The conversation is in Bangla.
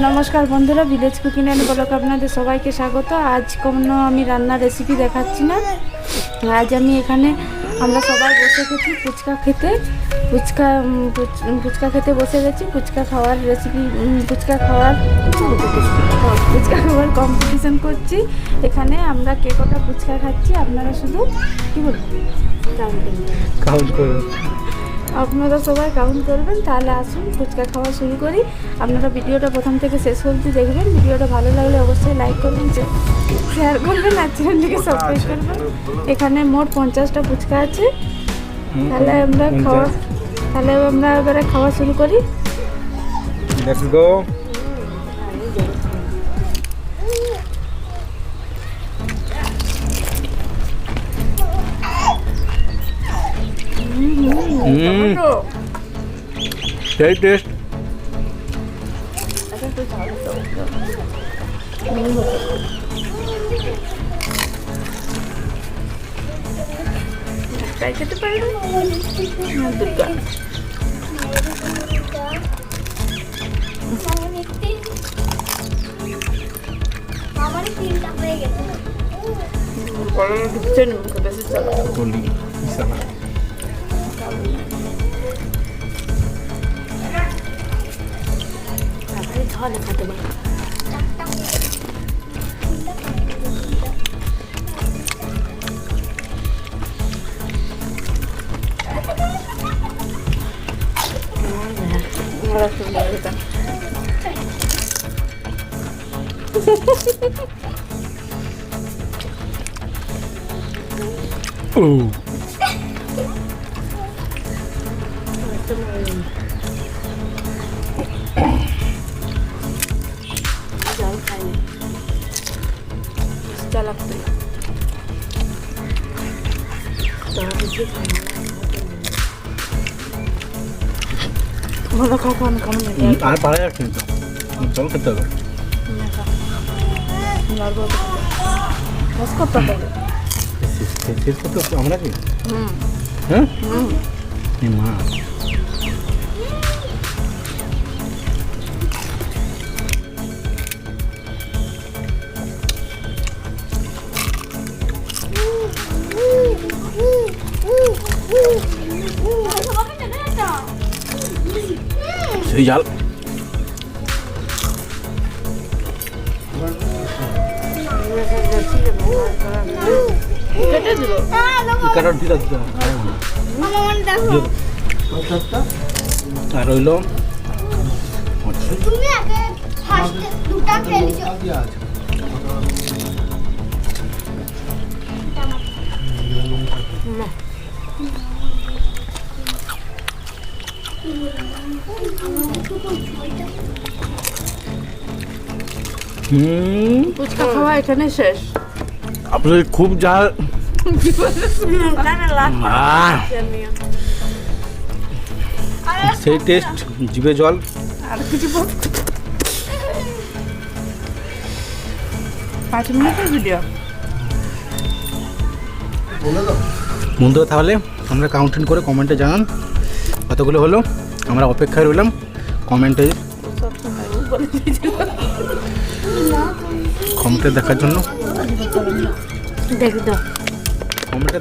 নমস্কার বন্ধুরা, ভিলেজ কুকিং অ্যান্ড ব্লগে আপনাদের সবাইকে স্বাগত। আজ কোনো আমি রান্নার রেসিপি দেখাচ্ছি না। আজ আমি এখানে আমরা সবাই বসে গেছি ফুচকা খেতে। ফুচকা খেতে বসে গেছি। ফুচকা খাওয়ার রেসিপি, ফুচকা খাওয়ার কম্পিটিশন করছি। এখানে আমরা কে কটা ফুচকা খাচ্ছি আপনারা শুধু কী বলবেন, কাউন্ট করুন। আপনারা সবাই কাউন্ট করবেন। তাহলে আসুন ফুচকা খাওয়া শুরু করি। আপনারা ভিডিওটা প্রথম থেকে শেষ অবধি দেখবেন। ভিডিওটা ভালো লাগলে অবশ্যই লাইক করবেন, শেয়ার করবেন আর চ্যানেলটিকে সাবস্ক্রাইব করবেন। এখানে মোট 50টা ফুচকা আছে। তাহলে আমরা এবারে খাওয়া শুরু করি। Let's go. সেই টেস্ট। খেতে পারি দুর্গা ঢুকছে মুখে বেশি চলো ঝালে খেতে পারি। লাগতো আর পারা যাচ্ছে তো, জল খেতে হবে। শেষ করতে আমরা কি হ্যাঁ মা সেই জাল আর রইল ফুচকা খাওয়া এখানে শেষ। আপনার খুব জাল, সেই টেস্ট, জিভে জল। আর কিছু 5 মিনিটের ভিডিও বন্ধুরা, তাহলে আমরা কাউন্টিং করে কমেন্টে জানান কতগুলো হলো। আমরা অপেক্ষায় রইলাম কমেন্টে দেখার জন্য। দেখ দাও কমেন্টে